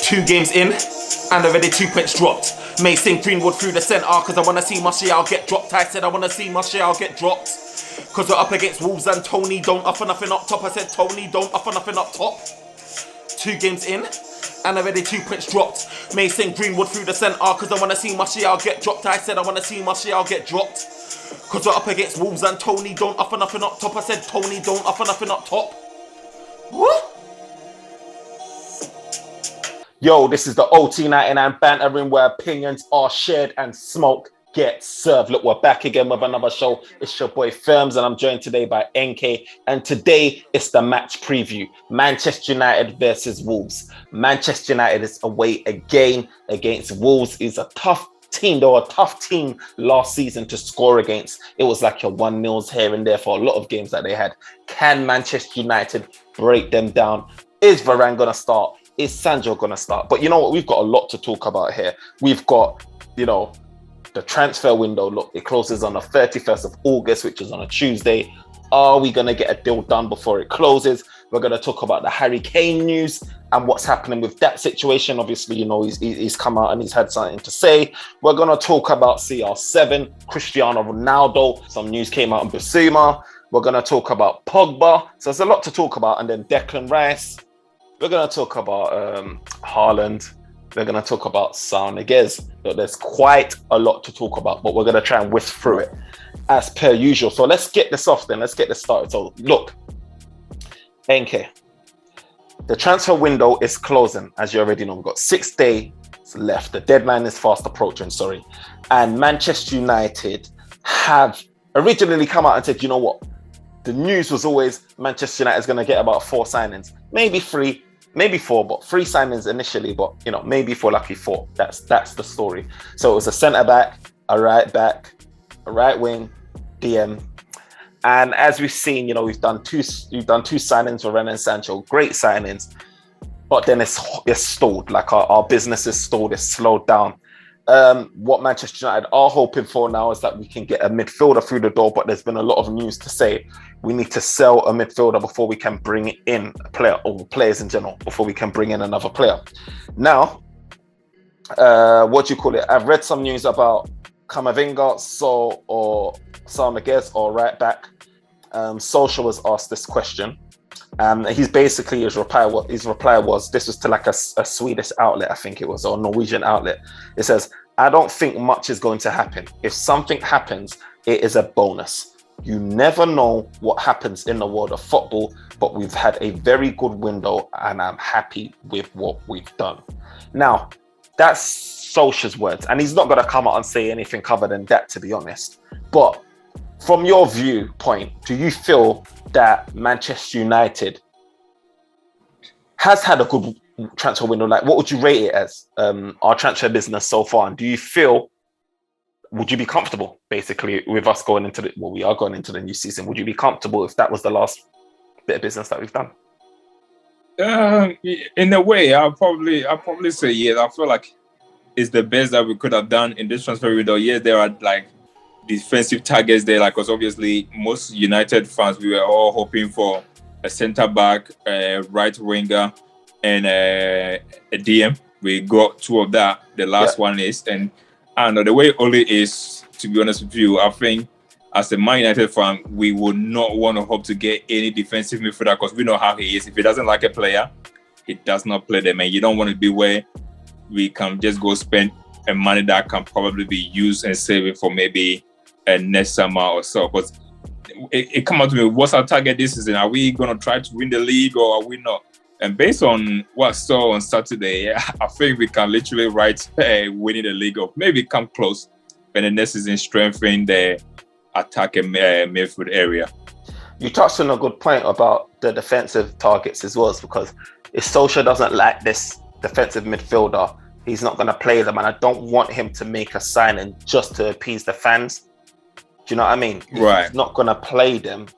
2 games in, and already 2 points dropped. Mason Greenwood through the centre, cause I wanna see Martial get dropped. I said I wanna see Martial get dropped. Cause we're up against Wolves and Tony don't offer nothing up top. I said Tony don't offer nothing up top. 2 games in, and already 2 points dropped. Mason Greenwood through the centre, cause I wanna see Martial get dropped. I said I wanna see Martial get dropped. Cause we're up against Wolves and Tony don't offer nothing up top. I said Tony don't offer nothing up top. What? Yo, this is the OT99 Banter Room where opinions are shared and smoke gets served. Look, we're back again with another show. It's your boy Firms and I'm joined today by NK. And today it's the match preview. Manchester United versus Wolves. Manchester United is away again against Wolves. It's a tough team. They were a tough team last season to score against. It was like your 1-0s here and there for a lot of games that they had. Can Manchester United break them down? Is Varane going to start? Is Sancho going to start? But you know what? We've got a lot to talk about here. We've got, the transfer window. Look, it closes on the 31st of August, which is on a Tuesday. Are we going to get a deal done before it closes? We're going to talk about the Harry Kane news and what's happening with that situation. Obviously, he's come out and he's had something to say. We're going to talk about CR7, Cristiano Ronaldo. Some news came out on Basuma. We're going to talk about Pogba. So there's a lot to talk about. And then Declan Rice. We're going to talk about Haaland. We're going to talk about Sarniguez. So there's quite a lot to talk about, but we're going to try and whisk through it as per usual. So let's get this off then. Let's get this started. So look, NK, the transfer window is closing, as you already know. We've got 6 days left. The deadline is fast approaching, And Manchester United have originally come out and said, you know what? The news was always Manchester United is going to get about 4 signings, maybe 3, maybe 4, but 3 signings initially, but maybe for lucky 4. That's the story. So it was a centre back, a right back, a right wing, DM. And as we've seen, we've done two signings for Renan and Sancho, great signings, but then it's stalled. Like our business is stalled, it's slowed down. What Manchester United are hoping for now is that we can get a midfielder through the door, but there's been a lot of news to say we need to sell a midfielder before we can bring in a player, or players in general, before we can bring in another player. Now, I've read some news about Camavinga, or Sarniguez, or right back. Social was asked this question. He's basically, his reply was, this was to like a Swedish outlet, I think it was, or Norwegian outlet. It says, I don't think much is going to happen. If something happens, it is a bonus. You never know what happens in the world of football, but we've had a very good window and I'm happy with what we've done. Now, that's Solskjaer's words, and he's not going to come out and say anything other than that, to be honest. But from your viewpoint, do you feel that Manchester United has had a good transfer window? Like, what would you rate it as, our transfer business so far? And do you feel, would you be comfortable basically with us going into we are going into the new season? Would you be comfortable if that was the last bit of business that we've done? In a way, I'll probably say yes. I feel like it's the best that we could have done in this transfer window. Yes, there are like defensive targets there, like, because obviously most United fans, we were all hoping for a centre back, a right winger, and a DM. We got 2 of that. The last one is, and I don't know, the way Ole is, to be honest with you, I think as a Man United fan, we would not want to hope to get any defensive midfielder, because we know how he is. If he doesn't like a player, he does not play them. And you don't want to be where we can just go spend a money that can probably be used and save it for maybe next summer or so. But it come out to me, what's our target this season? Are we going to try to win the league or are we not? And based on what I saw on Saturday, I think we can literally write winning the league, or maybe come close, but the next season strengthen the attack and midfield area. You touched on a good point about the defensive targets as well, because if Solskjaer doesn't like this defensive midfielder, he's not going to play them, and I don't want him to make a signing just to appease the fans. Do you know what I mean? Right. If he's not going to play them,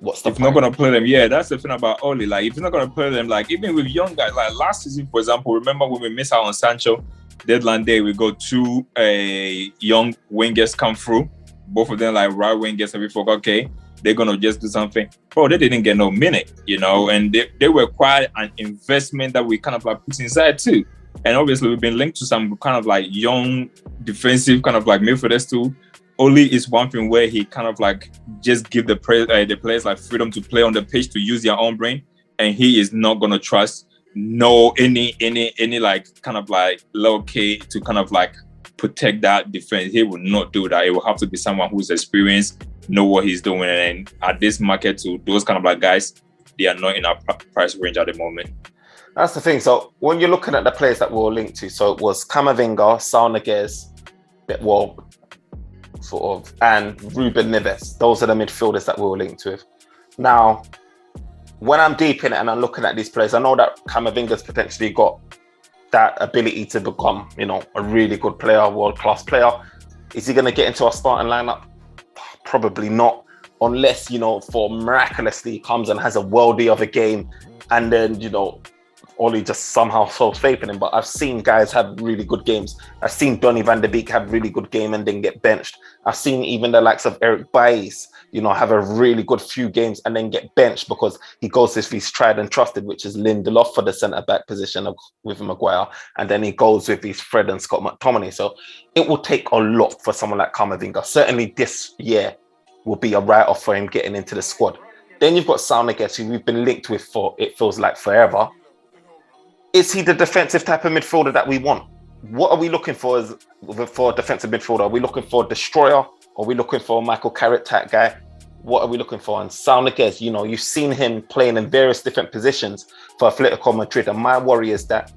what's the point? If not going to play them, yeah, that's the thing about Oli. Like, if he's not going to play them, like, even with young guys, like last season, for example, remember when we missed out on Sancho, deadline day, we got 2 young wingers come through, both of them like right wingers, and we thought, okay, they're going to just do something. Bro, they didn't get no minute, and they were quite an investment that we kind of like put inside too. And obviously, we've been linked to some kind of like young defensive kind of like midfielders too. Oli is one thing where he kind of like just give the players like freedom to play on the pitch to use their own brain, and he is not gonna trust any like kind of like low K to kind of like protect that defense. He will not do that. It will have to be someone who's experienced, know what he's doing, and at this market, to those kind of like guys, they are not in our price range at the moment. That's the thing. So when you're looking at the players that we were linked to, so it was Camavinga, Saul Niguez, well, sort of, and Ruben Neves. Those are the midfielders that we were linked with. Now, when I'm deep in it and I'm looking at these players, I know that Camavinga's potentially got that ability to become, you know, a really good player, world-class player. Is he going to get into our starting lineup? Probably not, unless, you know, for miraculously he comes and has a worldie of a game, and then, you know, Oli just somehow solves faith in him. But I've seen guys have really good games. I've seen Donny van de Beek have really good game and then get benched. I've seen even the likes of Eric Bailly, you know, have a really good few games and then get benched because he goes with his tried and trusted, which is Lindelof for the centre-back position with Maguire. And then he goes with his Fred and Scott McTominay. So it will take a lot for someone like Camavinga. Certainly this year will be a write-off for him getting into the squad. Then you've got Saul Niguez, who we've been linked with for, it feels like, forever. Is he the defensive type of midfielder that we want? What are we looking for for a defensive midfielder? Are we looking for a destroyer? Are we looking for a Michael Carrick type guy? What are we looking for? And Saul Niguez, you know, you've seen him playing in various different positions for Atletico Madrid. And my worry is that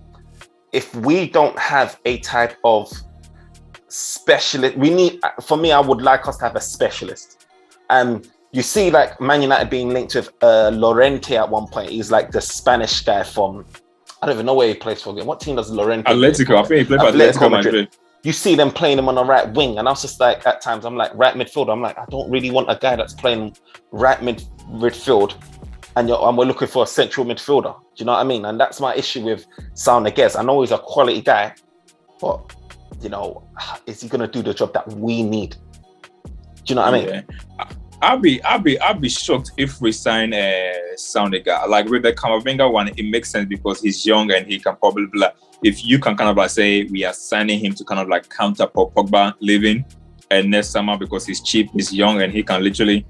if we don't have a type of specialist, for me, I would like us to have a specialist. And you see like Man United being linked with Llorente at one point. He's like the Spanish guy from, I don't even know where he plays for again. What team does Llorente play? Atletico. I think he played for Atletico Madrid. You see them playing him on the right wing. And I was just like, at times, I'm like, right midfield. I'm like, I don't really want a guy that's playing right midfield. And we're looking for a central midfielder. Do you know what I mean? And that's my issue with Saul Niguez. I know he's a quality guy, but, you know, is he going to do the job that we need? Do you know what I mean? I'll be shocked if we sign a sounding guy. Like with the Camavinga one, it makes sense because he's young and he can probably like, if you can kind of like say we are signing him to kind of like counter Pogba leaving and next summer because he's cheap, he's young, and he can literally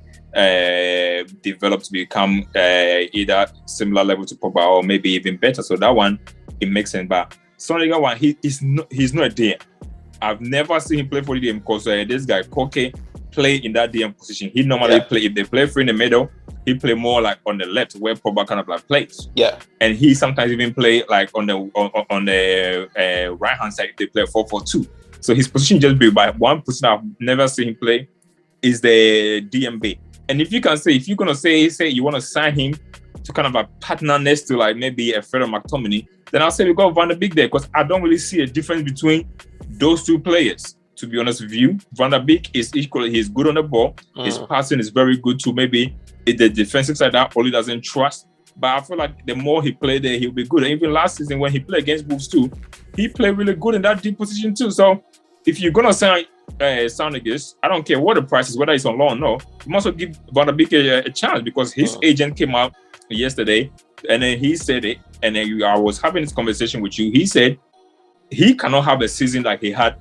develop to become either similar level to Pogba or maybe even better. So that one, it makes sense. But sounding one, he's not a DM. I've never seen him play for the DM because this guy Koke play in that DM position. He normally play, if they play free in the middle, he play more like on the left where Pogba kind of like plays. Yeah. And he sometimes even play like on the right hand side if they play 4-4-2. So his position just be by one position I've never seen him play is the DMB. And if you're gonna say you want to sign him to kind of a partner next to like maybe a Fred or McTominay, then I'll say we got Van de Beek there because I don't really see a difference between those two players. To be honest with you, Van der Beek is equally, he's good on the ball. His passing is very good too. Maybe the defensive side that Oli doesn't trust. But I feel like the more he played there, he'll be good. And even last season when he played against Wolves too, he played really good in that deep position too. So if you're gonna sign Soundegis, I don't care what the price is, whether it's on loan or no, you must also give Van der Beek a chance because his agent came out yesterday and then he said it. And then I was having this conversation with you. He said he cannot have a season like he had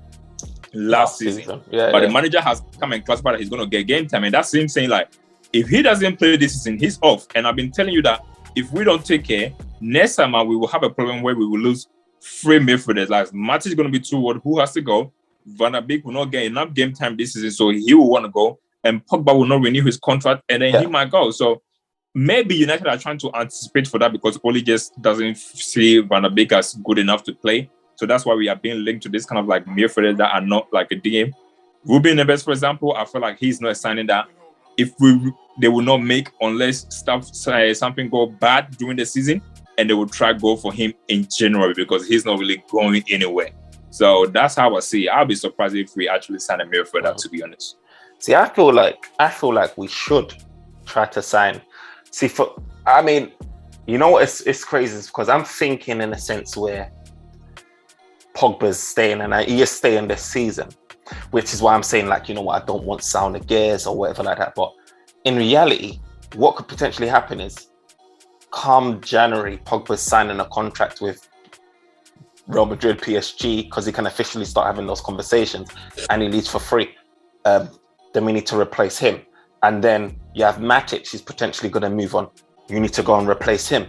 last season. But the manager has come and classified that he's going to get game time. And that's him saying like, if he doesn't play this season, he's off. And I've been telling you that if we don't take care, next summer we will have a problem where we will lose 3 midfielders. Like Matty is going to be too old. Who has to go? Van der Beek will not get enough game time this season, so he will want to go. And Pogba will not renew his contract, and then he might go. So maybe United are trying to anticipate for that because Oli just doesn't see Van der Beek as good enough to play. So that's why we are being linked to this kind of like midfielders that are not like a DM. Ruben Neves, for example, I feel like he's not signing that. If they will not make unless something go bad during the season, and they will try go for him in January because he's not really going anywhere. So that's how I see it. I'll be surprised if we actually sign a midfielder, to be honest. See, I feel like we should try to sign. See, you know what? It's crazy because I'm thinking in a sense where Pogba's staying and he is staying this season, which is why I'm saying like, you know what, I don't want Saul Niguez or whatever like that. But in reality, what could potentially happen is come January, Pogba's signing a contract with Real Madrid, PSG, because he can officially start having those conversations, and he leaves for free. Then we need to replace him. And then you have Matic, who's potentially going to move on. You need to go and replace him.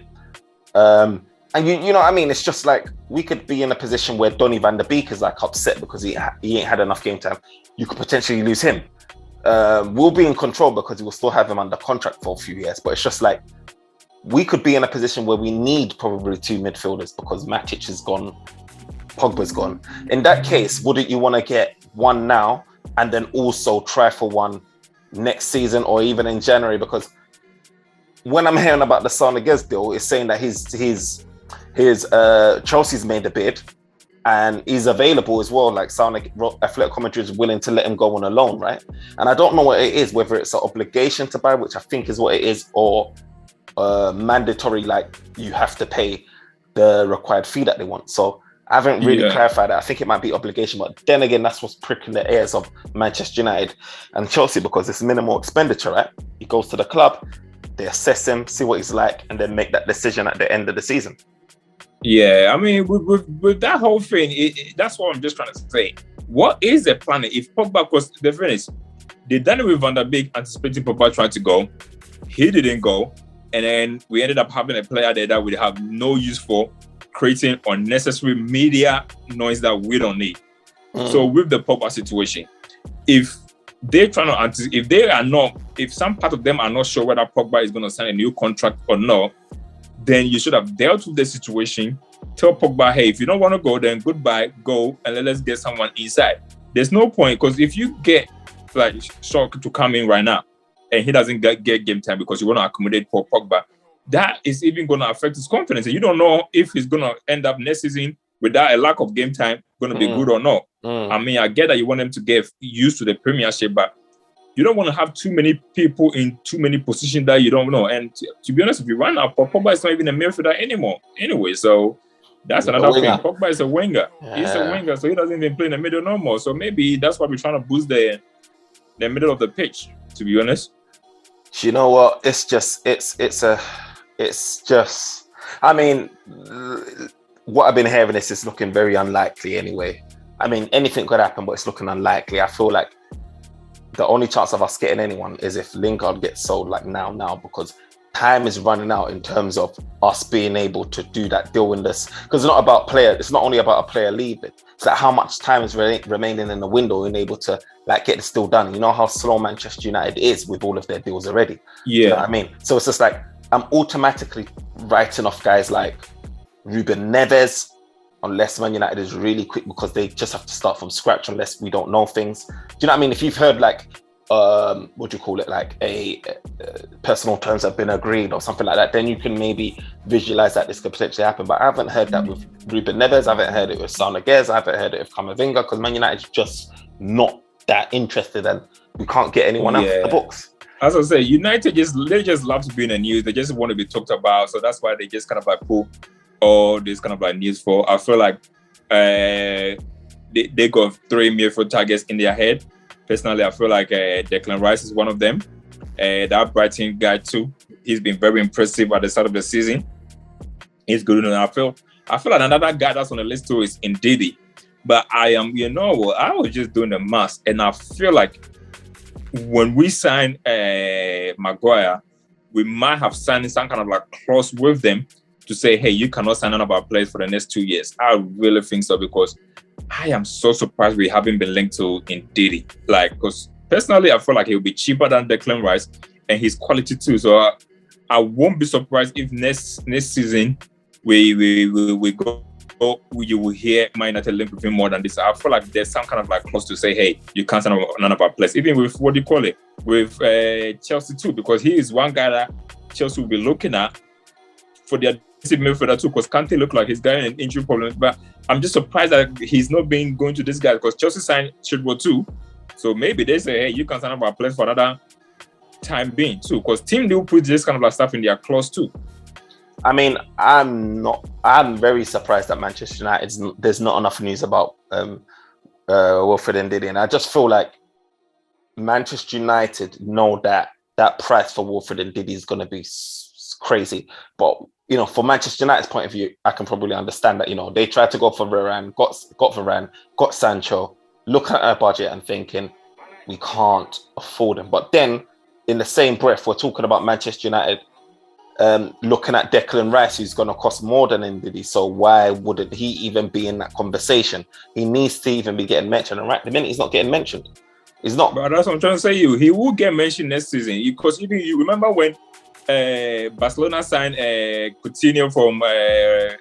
And you know what I mean? It's just like we could be in a position where Donny van der Beek is like upset because he ain't had enough game time. You could potentially lose him. We'll be in control because we'll still have him under contract for a few years. But it's just like we could be in a position where we need probably 2 midfielders because Matic is gone, Pogba's gone. In that case, wouldn't you want to get one now and then also try for one next season or even in January? Because when I'm hearing about the Sarniguez deal, it's saying that his Chelsea's made a bid and he's available as well. Like Athletic Madrid is willing to let him go on a loan, right? And I don't know what it is, whether it's an obligation to buy, which I think is what it is, or mandatory, like you have to pay the required fee that they want. So I haven't really clarified that. I think it might be obligation, but then again, that's what's pricking the ears of Manchester United and Chelsea because it's minimal expenditure, right? He goes to the club, they assess him, see what he's like, and then make that decision at the end of the season. Yeah, I mean, with that whole thing, that's what I'm just trying to say. What is the plan if Pogba, because the thing is, they done it with Van der Beek, anticipating Pogba trying to go. He didn't go. And then we ended up having a player there that we have no use for, creating unnecessary media noise that we don't need. So with the Pogba situation, if they're trying to, if some part of them are not sure whether Pogba is going to sign a new contract or not, then you should have dealt with the situation. Tell Pogba, hey, if you don't want to go, then goodbye, go, and let's get someone inside. There's no point, because if you get like Shock to come in right now, and he doesn't get game time because you want to accommodate for Pogba, that is even going to affect his confidence. And you don't know if he's going to end up next season without a lack of game time, going to be good or not. I mean, I get that you want him to get used to the Premiership, but you don't want to have too many people in too many positions that you don't know. And to be honest, if you run out, Pogba is not even a midfielder anymore anyway. So that's another thing. Pogba is a winger. Yeah. He's a winger, so he doesn't even play in the middle no more. So maybe that's why we're trying to boost the middle of the pitch, to be honest. You know what? It's just, I mean, what I've been hearing is looking very unlikely anyway. I mean, anything could happen, but it's looking unlikely. I feel like the only chance of us getting anyone is if Lingard gets sold like now, because time is running out in terms of us being able to do that deal in this. Because it's not only about a player leaving. It's like how much time is remaining in the window and able to like get this deal done. You know how slow Manchester United is with all of their deals already. Yeah. You know what I mean? So it's just like I'm automatically writing off guys like Ruben Neves, unless Man United is really quick, because they just have to start from scratch unless we don't know things. Do you know what I mean? If you've heard like, what do you call it? Like a personal terms have been agreed or something like that, then you can maybe visualize that this could potentially happen. But I haven't heard that with Ruben Neves. I haven't heard it with Sarniguez. I haven't heard it with Camavinga, because Man United is just not that interested and we can't get anyone else in the books. As I say, United just love to be in the news. They just want to be talked about. So that's why they just kind of like pull all this kind of like news for. I feel like they got 3 midfield targets in their head. Personally, I feel like Declan Rice is one of them. That Brighton guy too. He's been very impressive at the start of the season. He's good enough. I feel like another guy that's on the list too is Ndidi. But I was just doing the math, and I feel like when we sign Maguire, we might have signed some kind of like clause with them to say, hey, you cannot sign none of our players for the next 2 years. I really think so, because I am so surprised we haven't been linked to Ndidi. Like, because personally, I feel like he'll be cheaper than Declan Rice and his quality too. So I won't be surprised if next season we go. You will hear Man United link with him more than this. I feel like there's some kind of like clause to say, hey, you can't sign none of our players. Even with with Chelsea too, because he is one guy that Chelsea will be looking at for their midfielder too, because Kante look like he's got an injury problem. But I'm just surprised that he's not been going to this guy, because Chelsea signed Chilwell too. So maybe they say, hey, you can sign up our players for another time being too, because team do put this kind of like stuff in their clause too. I mean, I'm very surprised that Manchester United, there's not enough news about Wilfred Ndidi. And I just feel like Manchester United know that price for Wilfred Ndidi is going to be crazy. But for Manchester United's point of view, I can probably understand that. They tried to go for Varane, got Varane, got Sancho. Looking at our budget and thinking we can't afford him. But then, in the same breath, we're talking about Manchester United looking at Declan Rice, who's going to cost more than Ndidi. So why wouldn't he even be in that conversation? He needs to even be getting mentioned. And right the minute he's not getting mentioned. He's not. But that's what I'm trying to say. He will get mentioned next season, because even you remember when Barcelona signed Coutinho from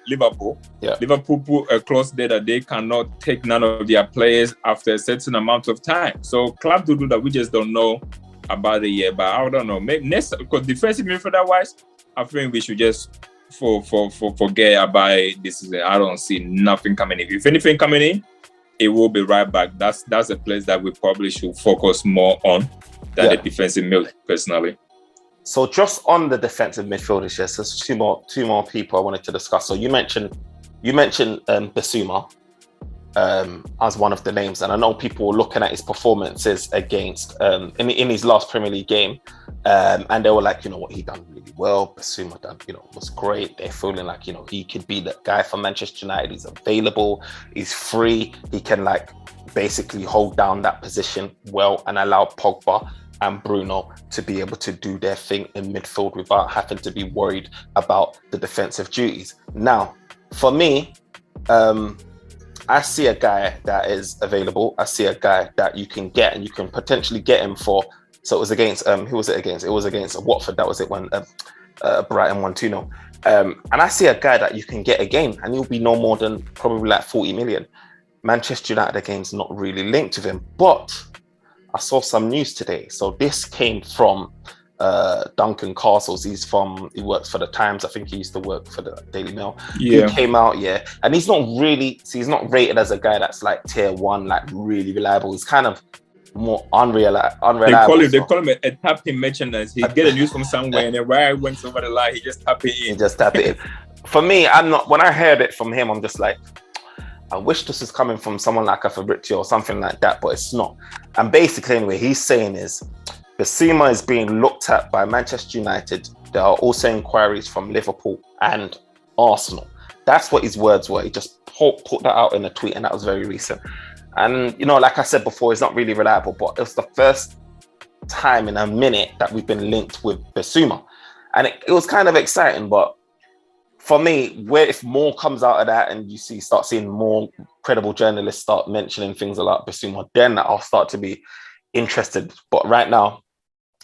Liverpool. Yeah. Liverpool put a clause there that they cannot take none of their players after a certain amount of time. So clubs do that. We just don't know about the year. But I don't know. Maybe next, because defensive midfielder wise, I think we should just forget about it this season. I don't see nothing coming in. If anything coming in, it will be right back. That's a place that we probably should focus more on than the defensive midfield, personally. So just on the defensive midfielders, yes, there's two more people I wanted to discuss. So you mentioned Bissouma as one of the names, and I know people were looking at his performances against in his last Premier League game, and they were like, he done really well. Bissouma done, was great. They're feeling like he could be the guy for Manchester United. He's available. He's free. He can basically hold down that position well and allow Pogba and Bruno to be able to do their thing in midfield without having to be worried about the defensive duties. Now, for me, I see a guy that is available. I see a guy that you can get, and you can potentially get him for. So it was against who was it against? It was against Watford. That was it when Brighton won 2-0. And I see a guy that you can get again, and he'll be no more than probably like 40 million. Manchester United again's not really linked with him, but I saw some news today. So this came from Duncan Castles. He works for the Times. I think he used to work for the Daily Mail. Yeah. He came out, and he's not rated as a guy that's like tier one, like really reliable. He's kind of more unreliable. They call him a tapping merchandise. He get a news from somewhere, and then where I went over the line, he just tap it in. For me, when I heard it from him, I'm just like, I wish this was coming from someone like a Fabrizio or something like that, but it's not. And basically, anyway, he's saying is Bissouma is being looked at by Manchester United. There are also inquiries from Liverpool and Arsenal. That's what his words were. He just put that out in a tweet, and that was very recent. And, like I said before, he's not really reliable, but it was the first time in a minute that we've been linked with Bissouma. And it was kind of exciting, but for me, if more comes out of that and you start seeing more credible journalists start mentioning things like Bissouma, then I'll start to be interested. But right now,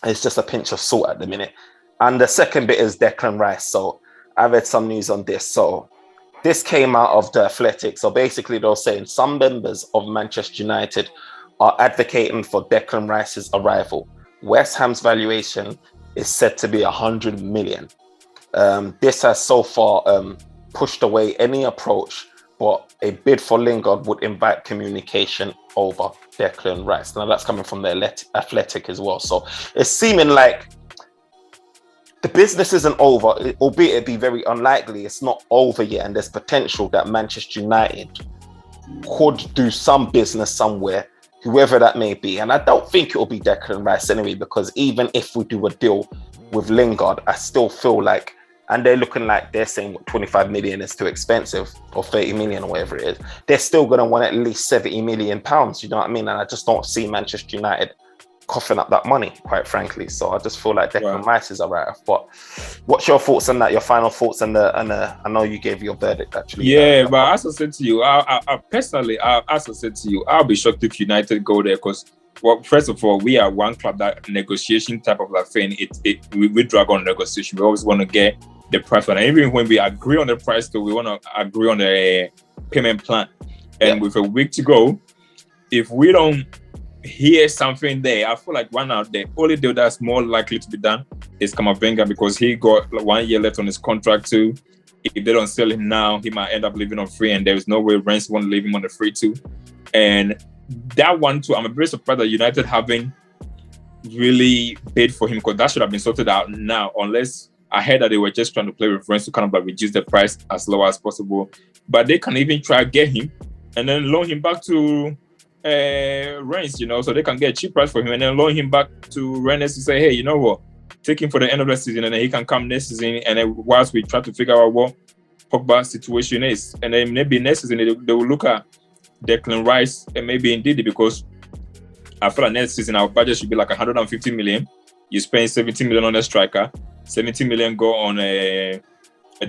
it's just a pinch of salt at the minute. And the second bit is Declan Rice. So I read some news on this. So this came out of The Athletic. So basically, they're saying some members of Manchester United are advocating for Declan Rice's arrival. West Ham's valuation is said to be 100 million. This has so far pushed away any approach, but a bid for Lingard would invite communication over Declan Rice. Now that's coming from the Athletic as well. So it's seeming like the business isn't over, albeit it'd be very unlikely. It's not over yet, and there's potential that Manchester United could do some business somewhere, whoever that may be. And I don't think it will be Declan Rice anyway, because even if we do a deal with Lingard, I still feel like, and they're looking like they're saying 25 million is too expensive, or 30 million or whatever it is. They're still going to want at least 70 million pounds, you know what I mean? And I just don't see Manchester United coughing up that money, quite frankly. So I just feel like Declan Rice is a write-off. But what's your thoughts on that? Your final thoughts on I know you gave your verdict actually. Yeah, but as I said to you, I personally, as I said to you, I'll be shocked if United go there, because, well, first of all, we are one club that negotiation type of thing. We drag on negotiation. We always want to get the price one. And even when we agree on the price, we want to agree on the payment plan. And with a week to go, if we don't hear something there, I feel like one out the only deal that's more likely to be done is Camavinga, because he got 1 year left on his contract too. If they don't sell him now, he might end up leaving on free, and there's no way Rennes want to leave him on the free too. And that one too, I'm a bit surprised that United haven't really bid for him, because that should have been sorted out now, unless I heard that they were just trying to play with Rennes to kind of like reduce the price as low as possible. But they can even try to get him and then loan him back to Rennes, so they can get a cheap price for him and then loan him back to Rennes to say, hey, you know what, take him for the end of the season, and then he can come next season. And then whilst we try to figure out what Pogba's situation is, and then maybe next season they will look at Declan Rice and maybe Ndidi, because I feel like next season our budget should be like 150 million. You spend 70 million on a striker, 70 million go on a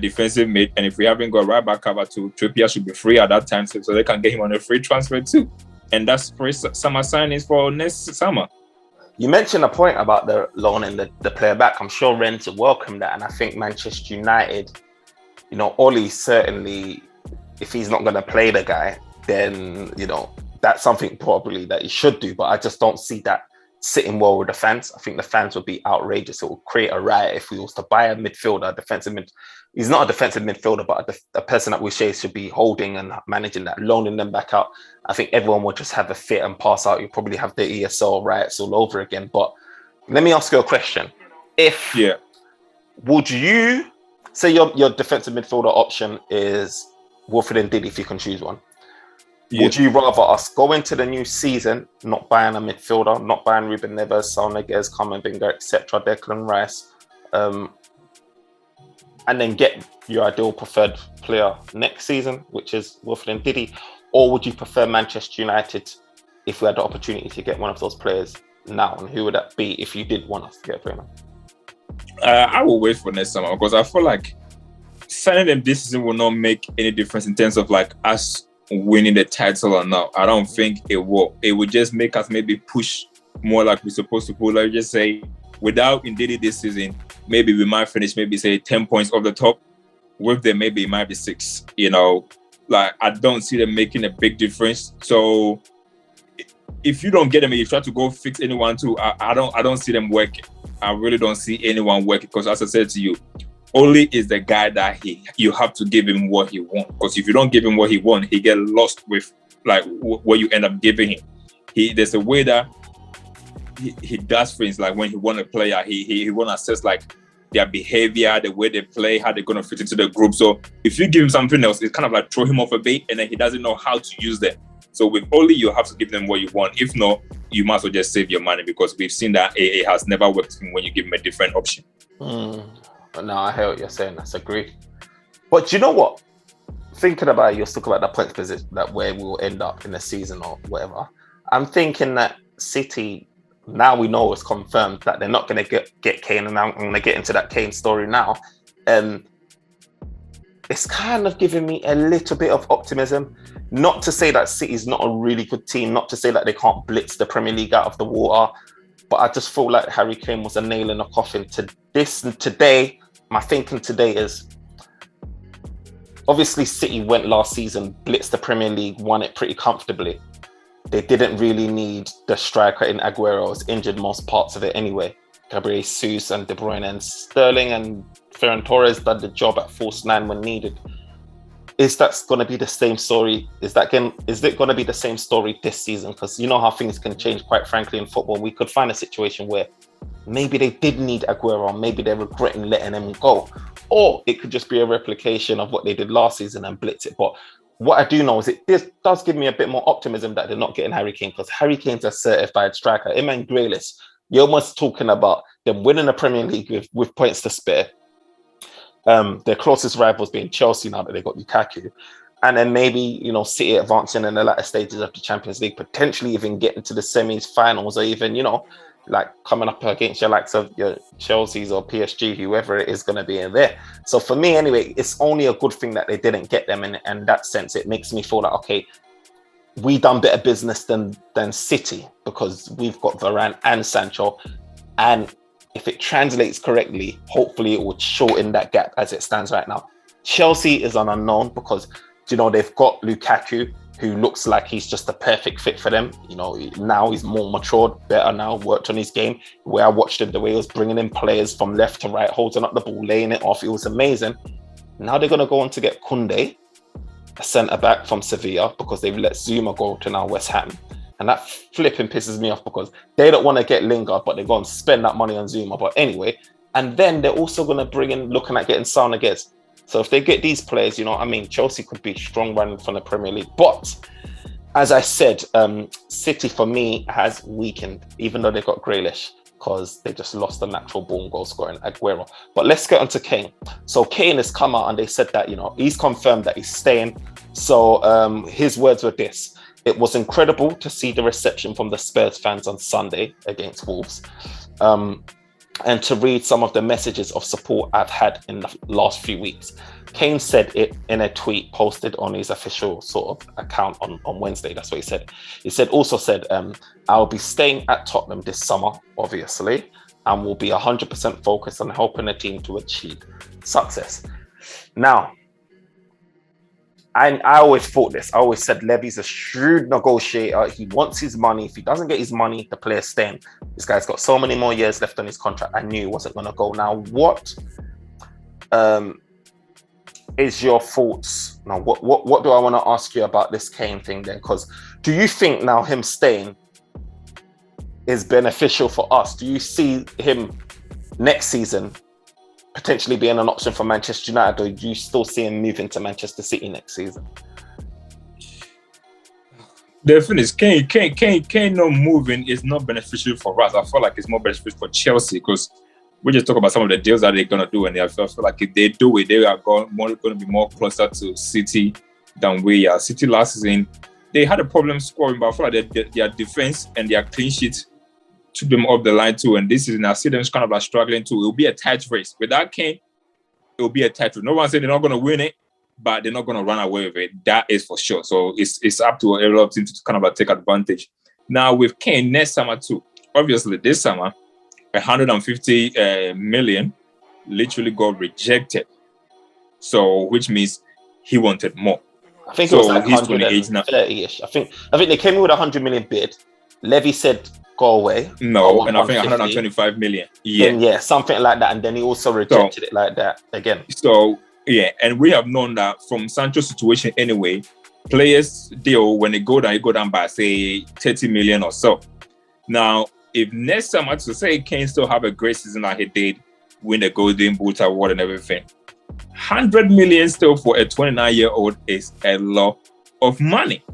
defensive mid, and if we haven't got right back cover to Trippier should be free at that time, so they can get him on a free transfer too. And that's free summer signings for next summer. You mentioned a point about the loaning the player back. I'm sure Rennes will welcome that, and I think Manchester United, Oli certainly, if he's not going to play the guy, then that's something probably that he should do. But I just don't see that sitting well with the fans. I think the fans would be outrageous. It would create a riot if we was to buy a midfielder, defensive mid. He's not a defensive midfielder, but a person that we say should be holding and managing that, loaning them back out. I think everyone would just have a fit and pass out. You probably have the ESL riots all over again. But let me ask you a question. Would you say your defensive midfielder option is Wilfred Ndidi, if you can choose one? Yeah. Would you rather us go into the new season not buying a midfielder, not buying Ruben Neves, Saul Niguez, Kamavinga, etc., Declan Rice, and then get your ideal preferred player next season, which is Wilfred Ndidi? Or would you prefer Manchester United if we had the opportunity to get one of those players now? And who would that be if you did want us to get a player now? I will wait for next summer, because I feel like signing them this season will not make any difference in terms of like us winning the title or not. I don't think it will. It would just make us maybe push more like we're supposed to push. Like, just say, without Ndidi this season, maybe we might finish maybe say 10 points off the top. With them, maybe it might be 6. Like, I don't see them making a big difference. So if you don't get them and you try to go fix anyone too, I don't see them working. I really don't see anyone working, because as I said to you, Oli is the guy that you have to give him what he wants. Because if you don't give him what he wants, he get lost with like what you end up giving him. There's a way that he does things, like when he want a player, he want to assess like their behavior, the way they play, how they're going to fit into the group. So if you give him something else, it's kind of like throw him off a bait, and then he doesn't know how to use them. So with Oli, you have to give them what you want. If not, you might as well just save your money, because we've seen that it has never worked when you give him a different option. No, I hear what you're saying. That's agreed. But you know what? Thinking about it, you're talking about the points position, that where we'll end up in the season or whatever. I'm thinking that City, now we know it's confirmed that they're not going to get Kane, and I'm going to get into that Kane story now. It's kind of giving me a little bit of optimism. Not to say that City's not a really good team, not to say that they can't blitz the Premier League out of the water, but I just feel like Harry Kane was a nail in a coffin to this. And today, my thinking today is, obviously City went last season, blitzed the Premier League, won it pretty comfortably. They didn't really need the striker in Aguero. I was injured most parts of it anyway. Gabriel Jesus and De Bruyne and Sterling and Ferran Torres did the job at false 9 when needed. Is that going to be the same story? Is it going to be the same story this season? Because you know how things can change, quite frankly, in football. We could find a situation where maybe they did need Aguero, maybe they're regretting letting him go. Or it could just be a replication of what they did last season and blitz it. But what I do know is this does give me a bit more optimism that they're not getting Harry Kane, because Harry Kane's a certified striker. Him and Grealish, you're almost talking about them winning the Premier League with points to spare. Their closest rivals being Chelsea now that they got Lukaku. And then maybe, City advancing in the latter stages of the Champions League, potentially even getting to the semis, finals, or even, like coming up against your likes of your Chelsea's or PSG, whoever it is going to be in there. So for me, anyway, it's only a good thing that they didn't get them. In that sense, it makes me feel like, okay, we done better business than City, because we've got Varane and Sancho. And if it translates correctly, hopefully it will shorten that gap as it stands right now. Chelsea is an unknown, because, they've got Lukaku, who looks like he's just a perfect fit for them. Now he's more matured, better now, worked on his game. Where I watched him, the way he was bringing in players from left to right, holding up the ball, laying it off, it was amazing. Now they're going to go on to get Koundé, a centre-back from Sevilla, because they've let Zuma go to now West Ham. And that flipping pisses me off, because they don't want to get Lingard, but they're going to spend that money on Zuma. But anyway, and then they're also going to bring in, looking at getting Saul Niguez. So if they get these players, Chelsea could be strong running from the Premier League. But as I said, City for me has weakened, even though they got Grealish. because they just lost the natural born goal scoring Aguero. But let's get on to Kane. So Kane has come out and they said that, he's confirmed that he's staying. So his words were this: "It was incredible to see the reception from the Spurs fans on Sunday against Wolves, and to read some of the messages of support I've had in the last few weeks." Kane said it in a tweet posted on his official sort of account on Wednesday. That's what he said. He also said, "I'll be staying at Tottenham this summer, obviously, and will be 100% focused on helping the team to achieve success." Now, I always thought this. I always said Levy's a shrewd negotiator. He wants his money. If he doesn't get his money, the player's staying. This guy's got so many more years left on his contract. I knew he wasn't going to go. Now, what is your thoughts? Now, what do I want to ask you about this Kane thing then? Because do you think now him staying is beneficial for us? Do you see him next season potentially being an option for Manchester United, or do you still see him moving to Manchester City next season? The thing is, Kane not moving is not beneficial for us. I feel like it's more beneficial for Chelsea, because we just talk about some of the deals that they're going to do, and I feel like if they do it, they are going to be more closer to City than we are. City last season, they had a problem scoring, but I feel like their defense and their clean sheet took them off the line too. And this season, I see them kind of like struggling too. It will be a tight race. Without Kane, it will be a tight race. No one said they're not going to win it, but they're not going to run away with it. That is for sure. So it's up to a lot of teams to kind of like take advantage. Now with Kane next summer too, obviously this summer, 150 million literally got rejected. So which means he wanted more. I think it was like 130-ish. I think they came in with 100 million bid. Levy said go away. No, and I think 125 million. Yeah, something like that. And then he also rejected it like that again. So yeah, and we have known that from Sancho's situation anyway, players deal when they go down by say 30 million or so. Now, if next summer, to say Kane still have a great season like he did, win the Golden Boot award and everything, 100 million still for a 29-year-old is a lot of money,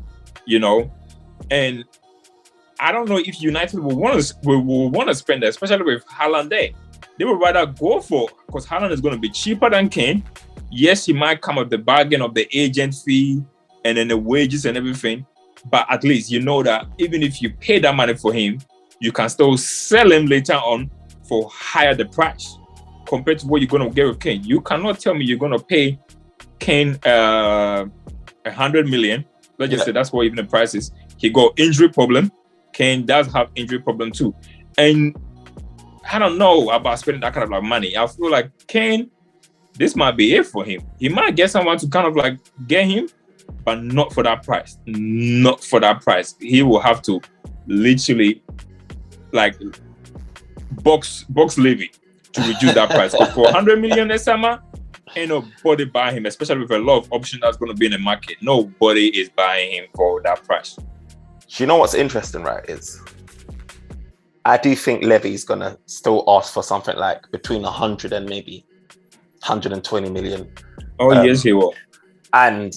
and I don't know if United will want to spend that, especially with Haaland there. They would rather go for, because Haaland is going to be cheaper than Kane. Yes, he might come with the bargain of the agent fee and then the wages and everything, but at least you know that even if you pay that money for him, you can still sell him later on for higher the price compared to what you're going to get with Kane. You cannot tell me you're going to pay Kane 100 million. Let's just say that's what even the price is. He got injury problem. Kane does have injury problem too. And I don't know about spending that kind of like money. I feel like Kane, this might be it for him. He might get someone to kind of like get him, but not for that price. Not for that price. He will have to literally like box Levy to reduce that price. Because for 100 million this summer, ain't nobody buying him, especially with a lot of options that's going to be in the market. Nobody is buying him for that price. You know what's interesting, right, is I do think Levy's going to still ask for something like between 100 and maybe 120 million. Oh, yes, he will. And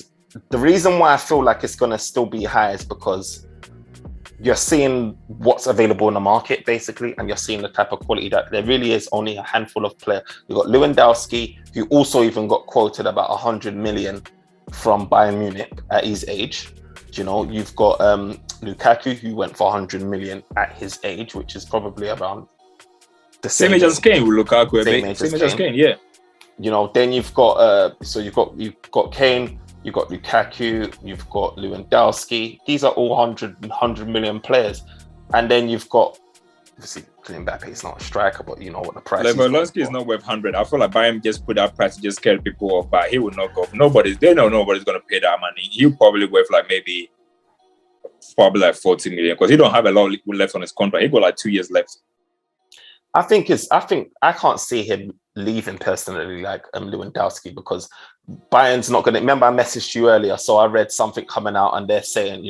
the reason why I feel like it's going to still be high is because you're seeing what's available in the market, basically, and you're seeing the type of quality that there really is only a handful of players. You've got Lewandowski, who also even got quoted about 100 million from Bayern Munich at his age. You've got Lukaku, who went for 100 million at his age, which is probably around the same age as Kane with Lukaku. Same age as Kane, yeah. Then you've got you've got Kane, you've got Lukaku, you've got Lewandowski. These are all 100 million players. And then you've got, obviously, Mbappe is not a striker, but you know what the price is. Lewandowski is not worth 100. I feel like Bayern just put that price to just scare people off, but he will not go. They know nobody's going to pay that money. He'll probably worth like maybe 40 million, because he don't have a lot left on his contract. He got like 2 years left. I can't see him leaving personally, like Lewandowski, because Bayern's not going to. Remember, I messaged you earlier, so I read something coming out, and they're saying,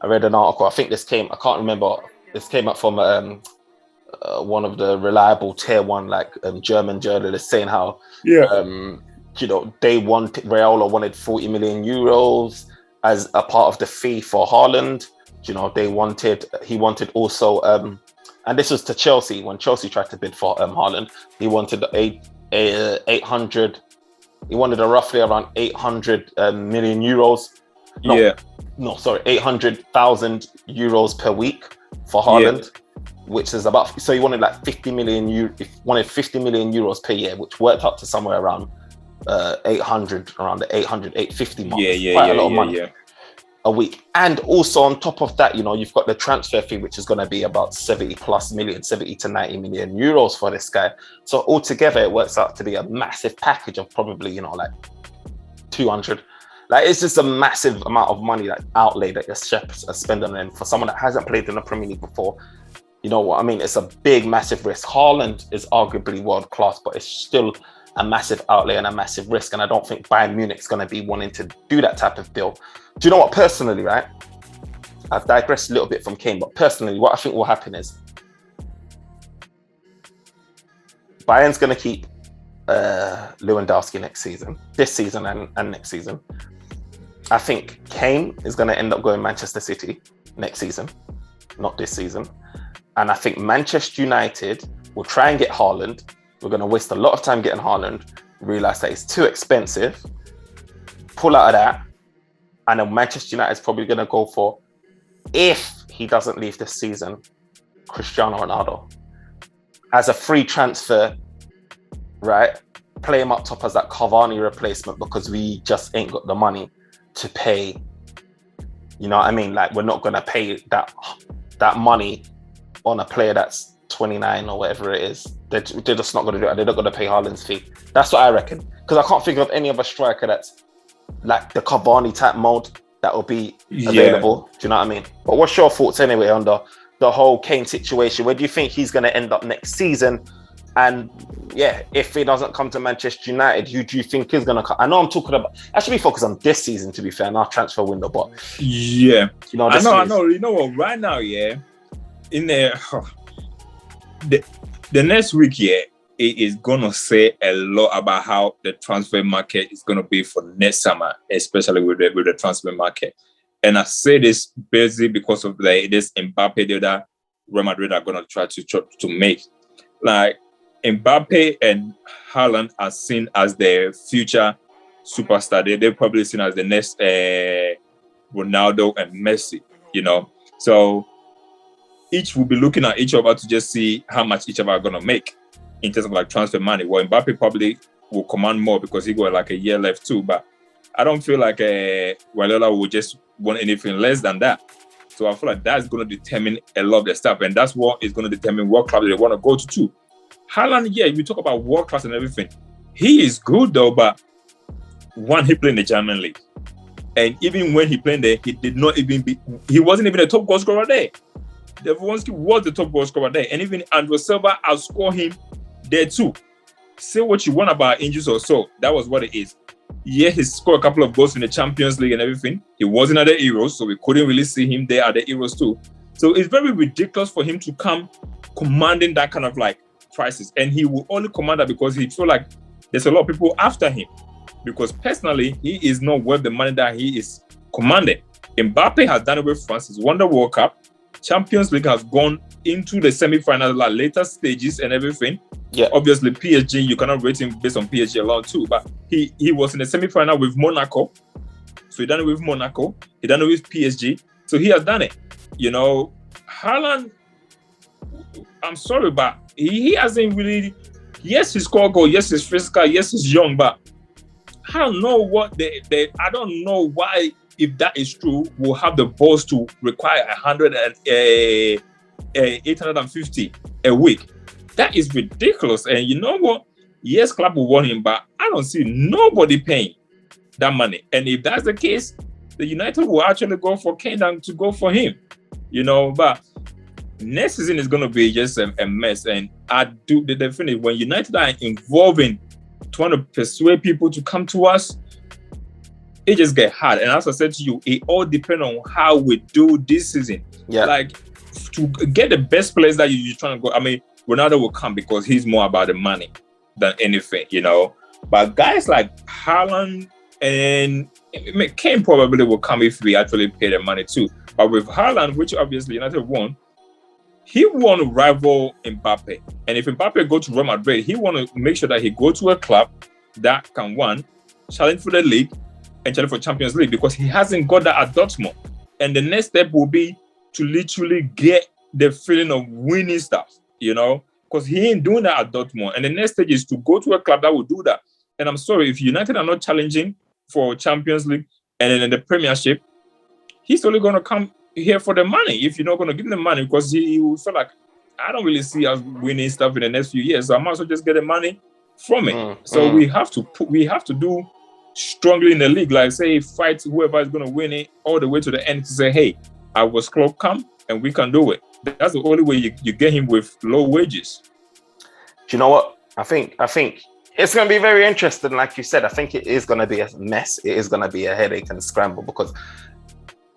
I read an article. I think I can't remember. This came up from one of the reliable tier one, German journalists, saying how, they wanted Real wanted 40 million euros as a part of the fee for Haaland. He wanted also And this was to Chelsea when Chelsea tried to bid for Haaland. He wanted 800. He wanted a roughly around 800 million euros. No, sorry, 800,000 euros per week for Haaland, which is about. So he wanted like 50 million euros per year, which worked out to somewhere around 800, around the 850 mark. Quite a lot of money a week. And also on top of that, you've got the transfer fee, which is going to be about 70 to 90 million euros for this guy. So altogether, it works out to be a massive package of probably, like 200. Like, it's just a massive amount of money, like outlay that your chefs are spending. And for someone that hasn't played in the Premier League before, you know what I mean? It's a big, massive risk. Haaland is arguably world class, but it's still a massive outlay and a massive risk. And I don't think Bayern Munich's going to be wanting to do that type of deal. Do you know what, personally, right? I've digressed a little bit from Kane, but personally, what I think will happen is Bayern's going to keep Lewandowski this season and next season. I think Kane is going to end up going Manchester City next season, not this season. And I think Manchester United will try and get Haaland. We're going to waste a lot of time getting Haaland, realize that it's too expensive, pull out of that, and then Manchester United is probably going to go for, if he doesn't leave this season, Cristiano Ronaldo as a free transfer, right? Play him up top as that Cavani replacement, because we just ain't got the money to pay. You know what I mean? Like, we're not going to pay that money on a player that's 29 or whatever it is. They're just not going to do it. They're not going to pay Haaland's fee. That's what I reckon. Because I can't think of any other striker that's like the Cavani type mold that will be available. Do you know what I mean? But what's your thoughts anyway on the whole Kane situation? Where do you think he's going to end up next season? And if he doesn't come to Manchester United, who do you think is going to come? I know I'm talking about, I should be focused on this season, to be fair, not transfer window, but I know. You know what? Right now, in the next week, it is gonna say a lot about how the transfer market is gonna be for next summer, especially with the transfer market. And I say this basically because of this Mbappe deal that Real Madrid are gonna try to make. Like, Mbappe and Haaland are seen as the future superstar. They're probably seen as the next Ronaldo and Messi. So each will be looking at each other to just see how much each other are gonna make in terms of like transfer money. Well, Mbappe probably will command more because he got like a year left too. But I don't feel like Guardiola will just want anything less than that. So I feel like that's going to determine a lot of the stuff, and that's what is going to determine what club they want to go to too. Haaland, we talk about world class and everything. He is good though, but he played in the German league, and even when he played there, he wasn't even a top goal scorer there. Lewandowski was the top goal scorer there, and even Andrew Silva outscored him there too. Say what you want about injuries or so, that was what it is. He scored a couple of goals in the Champions League and everything. He wasn't at the Euros, so we couldn't really see him there at the Euros too. So it's very ridiculous for him to come commanding that kind of like prices, and he will only command that because he feel like there's a lot of people after him. Because personally, he is not worth the money that he is commanding. Mbappe has done it with France. He's won the World Cup. Champions League has gone into the semi-final, like later stages and everything. Yeah. Obviously, PSG, you cannot rate him based on PSG alone too. But he was in the semi-final with Monaco. So he done it with Monaco. He done it with PSG. So he has done it. Haaland, I'm sorry, but he hasn't really... Yes, he scored goal. Yes, he's physical. Yes, he's young. But I don't know what I don't know why, if that is true, we'll have the balls to require 850 a week. That is ridiculous. And you know what? Yes, club will want him, but I don't see nobody paying that money. And if that's the case, the United will actually go for Kane than to go for him. But next season is going to be just a mess. And I do the definitely when United are involved in trying to persuade people to come to us, it just get hard. And as I said to you, it all depends on how we do this season. Yeah. Like, to get the best players that you're trying to go. I mean, Ronaldo will come because he's more about the money than anything, But guys like Haaland and Kane probably will come if we actually pay the money too. But with Haaland, which obviously United won, he want to rival Mbappe. And if Mbappe go to Real Madrid, he want to make sure that he go to a club that can, one, challenge for the league and challenge for Champions League, because he hasn't got that at Dortmund. And the next step will be to literally get the feeling of winning stuff, because he ain't doing that at Dortmund. And the next stage is to go to a club that will do that. And I'm sorry, if United are not challenging for Champions League and then in the Premiership, he's only going to come here for the money if you're not going to give him the money, because he will feel like, I don't really see us winning stuff in the next few years, so I might as well just get the money from it. So we have to do strongly in the league, like say fight whoever is going to win it all the way to the end to say, hey, I was club come and we can do it. That's the only way you get him with low wages. Do you know what? I think it's going to be very interesting. Like you said, I think it is going to be a mess. It is going to be a headache and scramble, because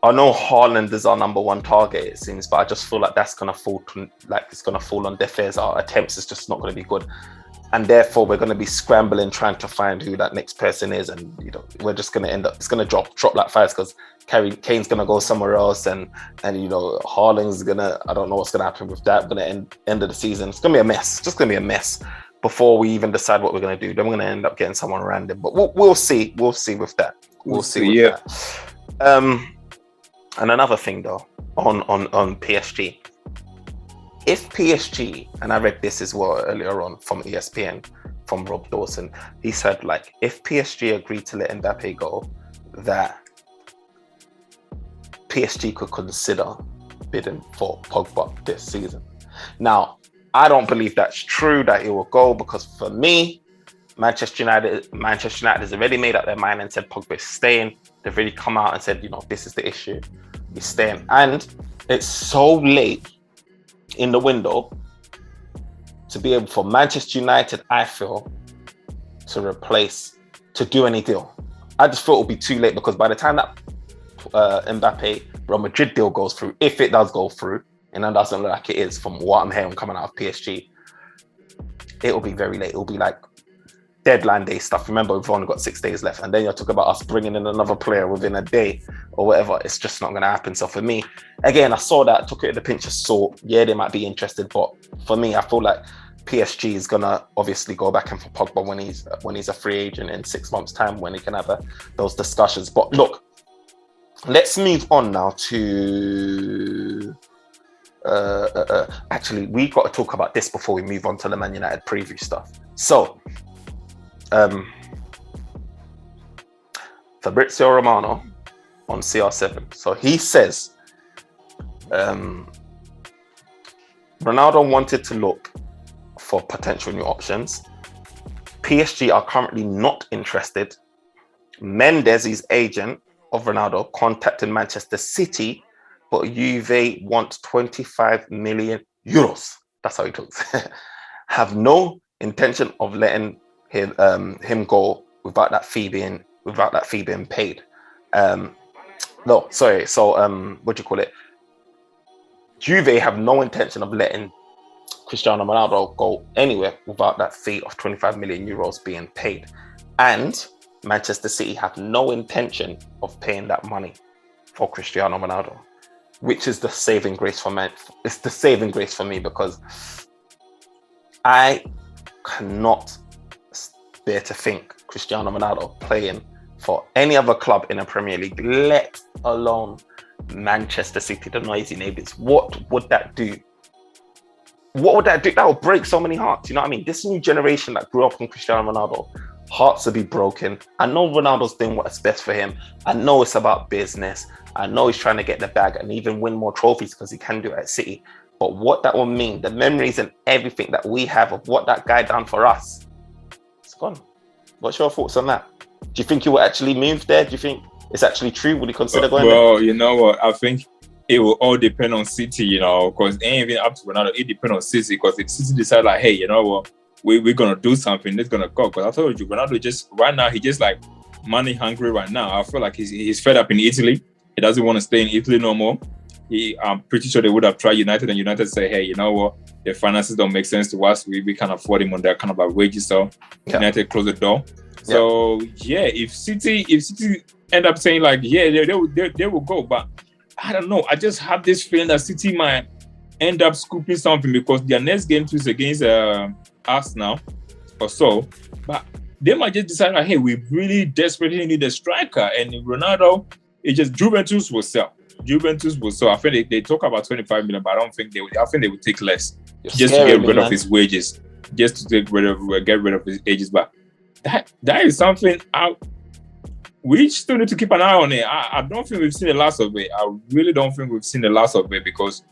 I know Haaland is our number one target, it seems, but I just feel like that's going to fall on deaf ears. Our attempts is just not going to be good. And therefore, we're going to be scrambling, trying to find who that next person is. And, we're just going to end up, it's going to drop like flies, because Kane's going to go somewhere else. And Haaland's going to, I don't know what's going to happen with that. Going to end of the season. It's going to be a mess. Just going to be a mess before we even decide what we're going to do. Then we're going to end up getting someone random. But we'll see. We'll see with that. We'll see with that. And another thing, though, on PSG. If PSG, and I read this as well earlier on from ESPN, from Rob Dawson, he said, like, if PSG agreed to let Mbappe go, that PSG could consider bidding for Pogba this season. Now, I don't believe that's true, that he will go, because for me, Manchester United has already made up their mind and said Pogba is staying. They've already come out and said, this is the issue. He's staying. And it's so late in the window to be able for Manchester United, I feel, to do any deal. I just feel it'll be too late, because by the time that Mbappe Real Madrid deal goes through, if it does go through, and it doesn't look like it is from what I'm hearing coming out of PSG, it'll be very late. It'll be like deadline day stuff. Remember, we've only got 6 days left, and then you're talking about us bringing in another player within a day or whatever. It's just not going to happen. So for me, again, I saw that, took it with a pinch of salt. Yeah, they might be interested, but for me, I feel like PSG is going to obviously go back in for Pogba when he's a free agent in 6 months' time, when he can have those discussions. But look, let's move on now to actually, we got to talk about this before we move on to the Man United preview stuff. So Fabrizio Romano on CR7. So he says Ronaldo wanted to look for potential new options. PSG are currently not interested. Mendes, his agent of Ronaldo, contacted Manchester City, but Juve want 25 million euros. That's how he talks. Have no intention of letting him go without that fee being paid. No, sorry. So what do you call it? Juve have no intention of letting Cristiano Ronaldo go anywhere without that fee of 25 million euros being paid, and Manchester City have no intention of paying that money for Cristiano Ronaldo, which is the saving grace for me. It's the saving grace for me, because I cannot bear to think Cristiano Ronaldo playing for any other club in the Premier League, let alone Manchester City, the noisy neighbours. What would that do? What would that do? That would break so many hearts. You know what I mean? This new generation that grew up on Cristiano Ronaldo, hearts will be broken. I know Ronaldo's doing what's best for him. I know it's about business. I know he's trying to get the bag and even win more trophies, because he can do it at City. But what that will mean, the memories and everything that we have of what that guy done for us, it's gone. What's your thoughts on that? Do you think he will actually move there? Do you think it's actually true? Would he consider going there? Well, you know what? I think it will all depend on City, because it ain't even up to Ronaldo. It depends on City, because if City decide like, hey, you know what? We're going to do something, it's going to go. Because I told you, Ronaldo right now, he just like money hungry right now. I feel like he's fed up in Italy. He doesn't want to stay in Italy no more. I'm pretty sure they would have tried United, and United say, hey, you know what? The finances don't make sense to us. We can't afford him on that kind of like wages. So United close the door. So if City end up saying like, they will go. But I don't know. I just have this feeling that City might end up scooping something because their next game is against us now or so. But they might just decide, like, hey, we really desperately need a striker. And Ronaldo, it's just Juventus will sell. I think they talk about 25 million, but I think they would take less. You're just to scaring get rid me, of man. his wages. Just to get rid of his wages. But that is something we still need to keep an eye on it. I don't think we've seen the last of it. I really don't think we've seen the last of it because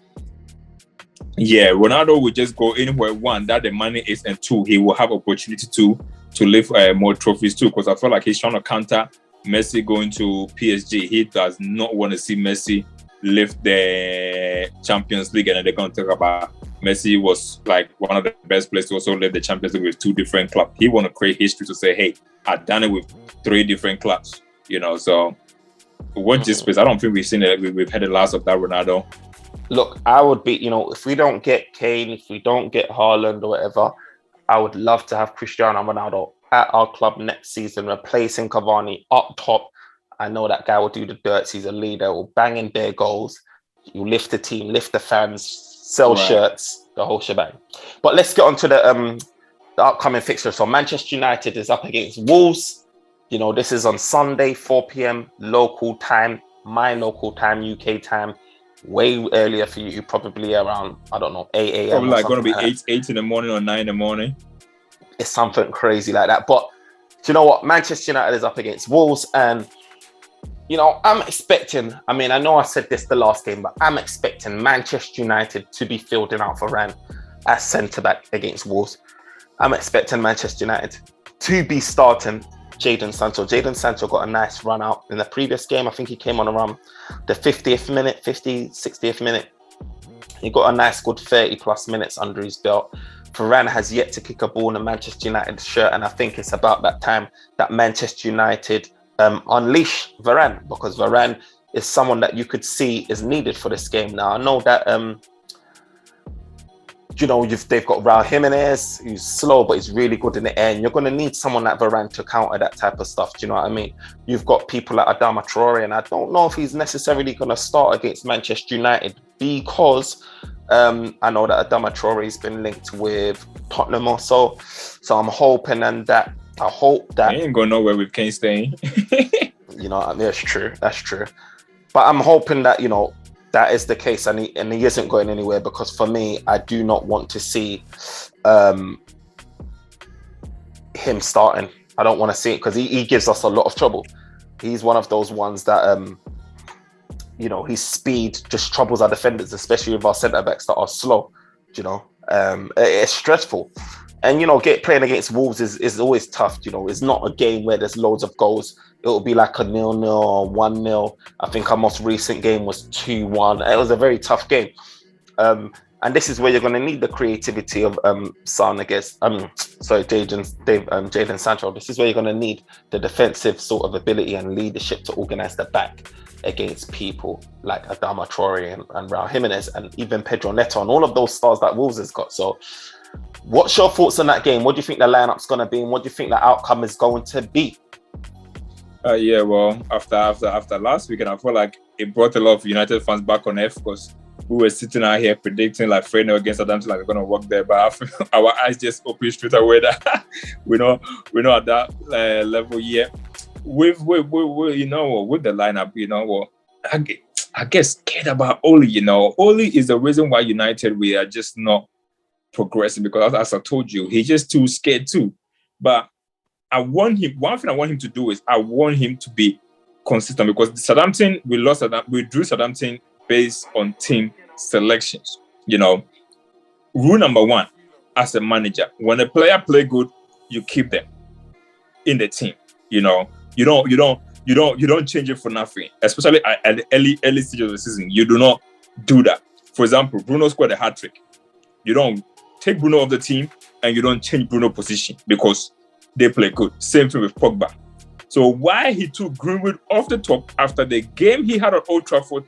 Ronaldo will just go anywhere. One, that the money is, and two, he will have opportunity to lift more trophies too. Because I feel like he's trying to counter Messi going to PSG. He does not want to see Messi lift the Champions League, and then they're going to talk about Messi was like one of the best players to also lift the Champions League with 2 different clubs. He want to create history to say, hey, I've done it with 3 different clubs. So watch this space. I don't think we've seen it. We've had the last of that Ronaldo. Look, I would be, if we don't get Kane, if we don't get Haaland or whatever, I would love to have Cristiano Ronaldo at our club next season, replacing Cavani up top. I know that guy will do the dirt. He's a leader, will bang in their goals. You lift the team, lift the fans, sell shirts, the whole shebang. But let's get on to the upcoming fixture. So Manchester United is up against Wolves. This is on Sunday, 4 p.m. local time, my local time, UK time. Way earlier for you, probably around, I don't know, 8 a.m. Probably like going to be 8 in the morning or 9 in the morning. It's something crazy like that. But do you know what? Manchester United is up against Wolves, and I'm expecting, I know I said this the last game, but I'm expecting Manchester United to be fielding out Varane as centre-back against Wolves. I'm expecting Manchester United to be starting Jadon Sancho. Jadon Sancho got a nice run out in the previous game. I think he came on around the 60th minute. He got a nice good 30 plus minutes under his belt. Varane has yet to kick a ball in a Manchester United shirt, and I think it's about that time that Manchester United unleash Varane, because Varane is someone that you could see is needed for this game. Now I know that they've got Raul Jimenez, who's slow but he's really good in the air, and you're going to need someone like Varane to counter that type of stuff. Do you know what I mean? You've got people like Adama Traore, and I don't know if he's necessarily going to start against Manchester United because I know that Adama Traore has been linked with Tottenham also. So I'm hoping that he ain't going nowhere with Kane staying. That's true. But I'm hoping that that is the case, and he isn't going anywhere, because for me, I do not want to see him starting. I don't want to see it because he gives us a lot of trouble. He's one of those ones that his speed just troubles our defenders, especially with our centre backs that are slow. It's stressful. And playing against Wolves is always tough. It's not a game where there's loads of goals. It will be like a 0-0 or 1-0. I think our most recent game was 2-1. It was a very tough game. And this is where you're going to need the creativity of Jadon Sancho. This is where you're going to need the defensive sort of ability and leadership to organise the back against people like Adama Traore and Raul Jimenez and even Pedro Neto and all of those stars that Wolves has got. So what's your thoughts on that game? What do you think the lineup's going to be, and what do you think the outcome is going to be? Well, after last weekend, I feel like it brought a lot of United fans back on earth, because we were sitting out here predicting like 3-0 against Southampton, like we're going to work there, but our eyes just opened straight away that we're not at that level yet. With the lineup, I guess scared about Oli. Oli is the reason why United, we are just not progressing, because as I told you, he's just too scared too. But one thing I want him to do is I want him to be consistent, because Southampton, we drew Southampton based on team selections. Rule number 1 as a manager, when a player play good, you keep them in the team. You don't change it for nothing, especially at the early stage of the season. You do not do that. For example, Bruno scored a hat-trick. You don't take Bruno off the team and you don't change Bruno's position because they play good. Same thing with Pogba. So why he took Greenwood off the top after the game he had at Old Trafford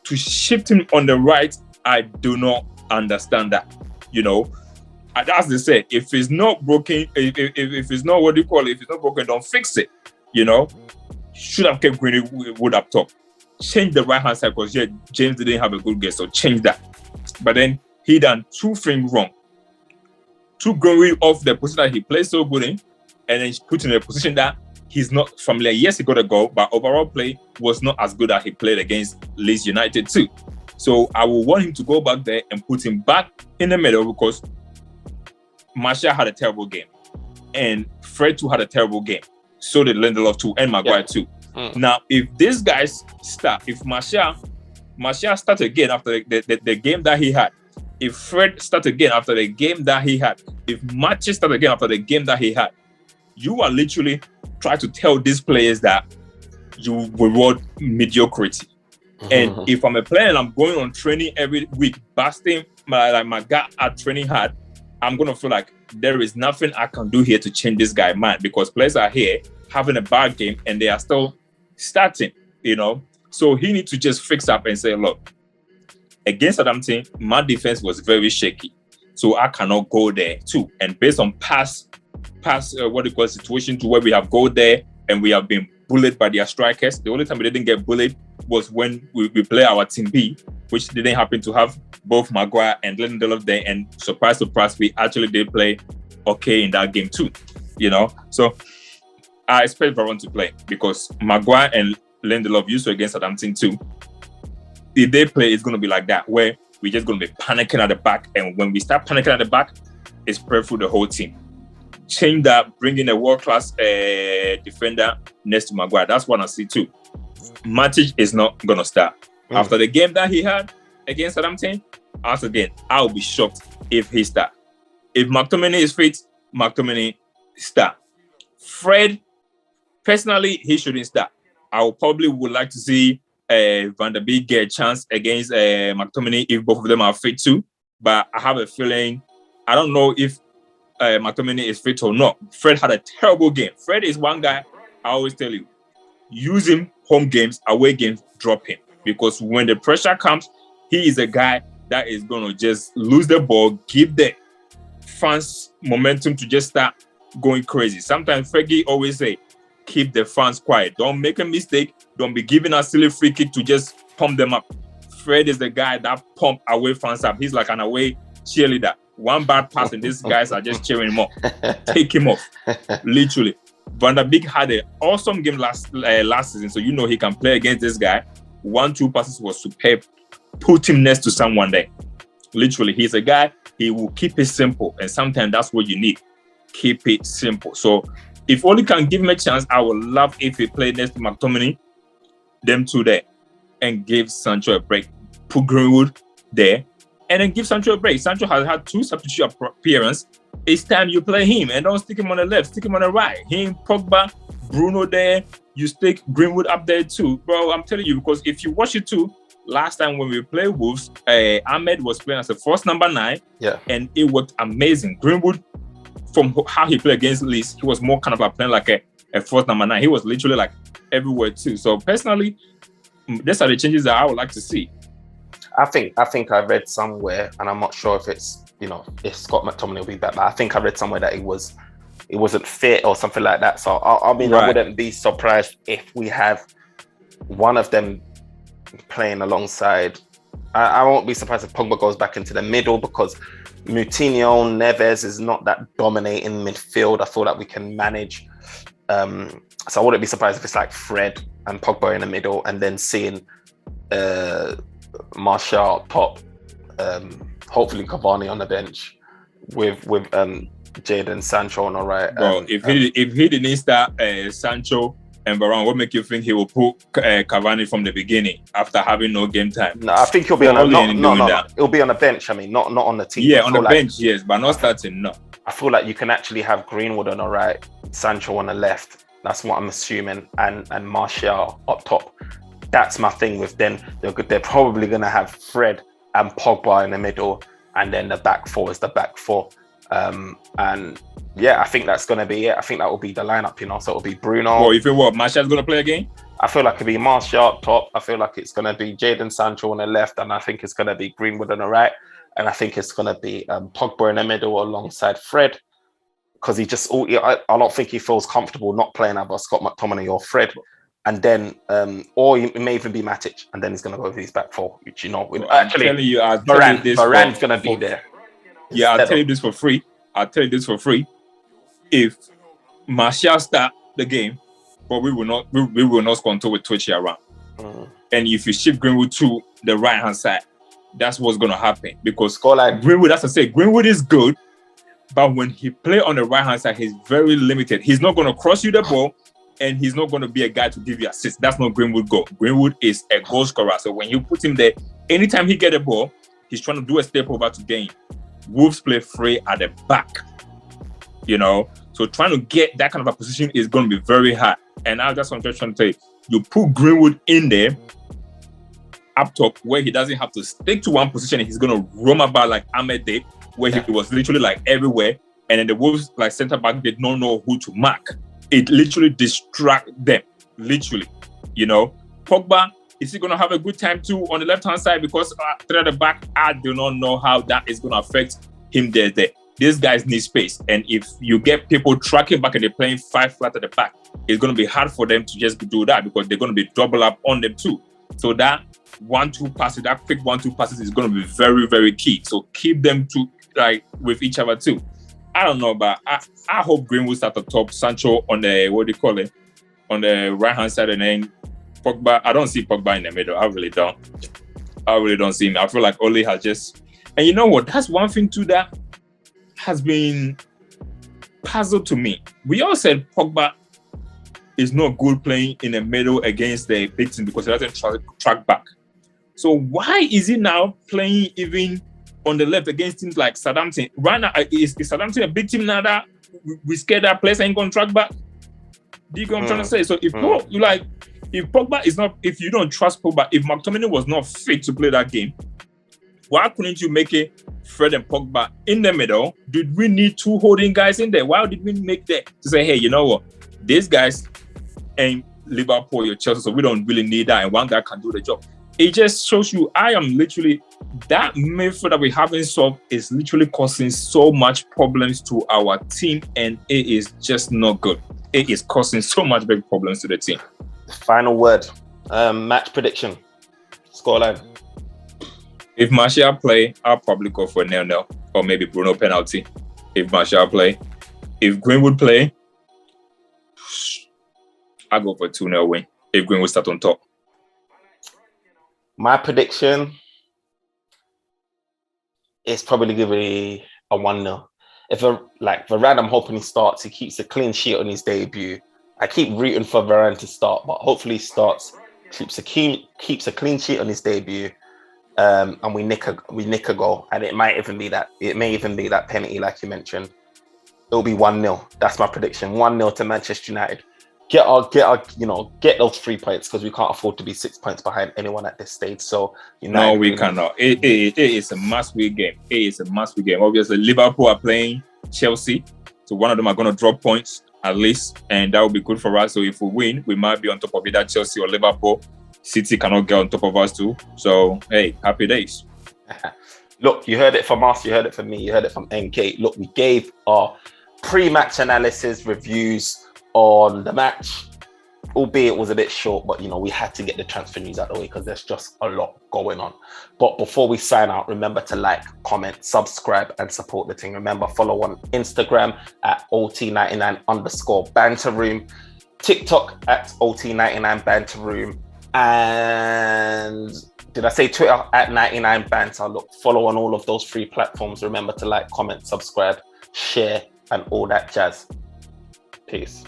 to shift him on the right, I do not understand that. As they say, if it's not broken, if it's not what do you call it, if it's not broken, don't fix it. Should have kept Greenwood up top. Change the right hand side, because James didn't have a good game, so change that. But then he done two things wrong. Took Greenwood off the position that he plays so good in, and then put in a position that he's not familiar. Yes, he got a goal, but overall play was not as good as he played against Leeds United too. So I will want him to go back there and put him back in the middle, because Martial had a terrible game, and Fred too had a terrible game. So did Lindelof too, and Maguire too. Now, if these guys start, if Martial start again after the game that he had, if Fred start again after the game that he had, if Matches start again after the game that he had, you are literally trying to tell these players that you reward mediocrity. And if I'm a player and I'm going on training every week, busting my gut at training hard, I'm going to feel like there is nothing I can do here to change this guy, man, because players are here having a bad game and they are still starting, you know. So he needs to just fix up and say, look, against Southampton, my defense was very shaky, so I cannot go there too. And based on past situation to where we have go there and we have been bullied by their strikers. The only time we didn't get bullied was when we play our team B, which didn't happen to have both Maguire and Lindelof there. And surprise, we actually did play okay in that game too, you know. So I expect Varane to play, because Maguire and Lindelof used to against Southampton too. If they play, it's going to be like that, where we're just going to be panicking at the back. And when we start panicking at the back, it's spread through the whole team. Change that, bring in a world-class defender next to Maguire. That's what I see too. Matic is not going to start. After the game that he had against Southampton, once again, I'll be shocked if he start. If McTominay is fit, McTominay start. Fred, personally, he shouldn't start. I probably would like to see Van der Beek get a chance against McTominay if both of them are fit too. But I have a feeling, I don't know if McTominay is fit or not. Fred had a terrible game. Fred is one guy, I always tell you, use him home games, away games, drop him. Because when the pressure comes, he is a guy that is going to just lose the ball, give the fans momentum to just start going crazy. Sometimes Fergie always say, keep the fans quiet. Don't make a mistake. Don't be giving a silly free kick to just pump them up. Fred is the guy that pump away fans up. He's like an away cheerleader. One bad pass and these guys are just cheering him up. Take him off. Literally. Van der Beek had an awesome game last season, so you know he can play against this guy. 1-2 passes was superb. Put him next to someone there. Literally, he's a guy, he will keep it simple, and sometimes that's what you need. Keep it simple. So if only can give him a chance, I would love if he played next to McTominay, them two there, and give Sancho a break. Put Greenwood there, and then give Sancho a break. Sancho has had 2 substitute appearances. It's time you play him, and don't stick him on the left, stick him on the right. Him, Pogba, Bruno there, you stick Greenwood up there too. Bro, I'm telling you, because if you watch it too, last time when we played Wolves, Ahmed was playing as a first number 9, and it worked amazing. Greenwood, from how he played against Leeds, he was more kind of like playing like a first number 9. He was literally like everywhere too. So personally, these are the changes that I would like to see. I think I read somewhere, and I'm not sure if it's, you know, if Scott McTominay will be back, but I think I read somewhere that it wasn't fit or something like that. So I mean, I wouldn't be surprised if we have one of them playing alongside. I won't be surprised if Pogba goes back into the middle, because Moutinho, Neves is not that dominating midfield. I feel like we can manage. So I wouldn't be surprised if it's like Fred and Pogba in the middle, and then seeing Martial up top, hopefully Cavani on the bench with Jadon Sancho on the right. Bro, if he didn't start Sancho and Varane, what make you think he will put Cavani from the beginning after having no game time? No, I think he'll be on he'll be on the bench. I mean, not on the team. Yeah, on the bench, yes, but not starting. No, I feel like you can actually have Greenwood on the right, Sancho on the left. That's what I'm assuming, and Martial up top. That's my thing with them. They're probably going to have Fred and Pogba in the middle, and then the back four is the back four. And yeah, I think that's going to be it. I think that will be the lineup, you know. So it'll be Bruno. Well, you think what? Martial's going to play again? I feel like it'll be Martial up top. I feel like it's going to be Jadon Sancho on the left, and I think it's going to be Greenwood on the right, and I think it's going to be Pogba in the middle alongside Fred, because I don't think he feels comfortable not playing either Scott McTominay or Fred. and then or it may even be Matic, and then he's going to go with his back four, which I'm telling you this Varane's going to be there. Yeah, I'll tell you this for free. If Martial start the game, but we will not score with Twitchy around. And if you shift Greenwood to the right hand side, that's what's going to happen. Because Greenwood, as I say, Greenwood is good, but when he play on the right hand side, he's very limited. He's not going to cross you the ball, and he's not going to be a guy to give you assists. That's not Greenwood goal. Greenwood is a goal scorer. So when you put him there, anytime he get the ball, he's trying to do a step over to gain. Wolves play free at the back, So trying to get that kind of a position is going to be very hard. And that's what I'm just trying to tell you. You put Greenwood in there, up top, where he doesn't have to stick to one position, and he's going to roam about like Ahmed did, where he was literally like everywhere. And then the Wolves, like centre back, did not know who to mark. It literally distract them, literally. Pogba, is he going to have a good time too on the left-hand side? Because at the back, I do not know how that is going to affect him there. These guys need space. And if you get people tracking back and they're playing 5 flat at the back, it's going to be hard for them to just do that because they're going to be double up on them too. So that 1-2 passes, that quick 1-2 passes is going to be very, very key. So keep them with each other too. I don't know, but I hope Greenwood start at the top, Sancho on the, on the right-hand side, and then Pogba. I don't see Pogba in the middle. I really don't see him. I feel like Ole has just... And you know what? That's one thing too that has been puzzle to me. We all said Pogba is not good playing in the middle against the big team because he doesn't track back. So why is he now playing even on the left against teams like Southampton? Right now, is Southampton a big team now that we scared that place ain't going to track back? Do you get what I'm trying to say? So if Pogba is not, if you don't trust Pogba, if McTominay was not fit to play that game, why couldn't you make it Fred and Pogba in the middle? Did we need 2 holding guys in there? Why did we make that to say, hey, you know what? These guys ain't Liverpool or Chelsea, so we don't really need that, and one guy can do the job. It just shows you I am literally, that midfield that we haven't solved is literally causing so much problems to our team, and it is just not good. It is causing so much big problems to the team. Final word. Match prediction. Scoreline. If Martial play, I'll probably go for a 0-0 or maybe Bruno penalty. If Martial play. If Greenwood play, I'll go for a 2-0 win. If Greenwood start on top. My prediction is probably going to be a 1-0. If Varane, I'm hoping he starts. He keeps a clean sheet on his debut. I keep rooting for Varane to start, but hopefully he starts, keeps a clean sheet on his debut, and we nick a goal. And it may even be that penalty, like you mentioned. It'll be 1-0. That's my prediction. 1-0 to Manchester United. Get those 3 points because we can't afford to be 6 points behind anyone at this stage. So no, we cannot. It is a must-win game. It is a must-win game. Obviously, Liverpool are playing Chelsea, so one of them are going to drop points at least, and that will be good for us. So if we win, we might be on top of either Chelsea or Liverpool. City cannot get on top of us too. So hey, happy days. Look, you heard it from us. You heard it from me. You heard it from NK. Look, we gave our pre-match analysis reviews on the match, albeit it was a bit short, but we had to get the transfer news out of the way because there's just a lot going on. But before we sign out, remember to like, comment, subscribe, and support the team. Remember, follow on Instagram at OT99_banterroom, TikTok at OT99banterroom, and did I say Twitter at 99banter? Look, follow on all of those 3 platforms. Remember to like, comment, subscribe, share, and all that jazz. Peace.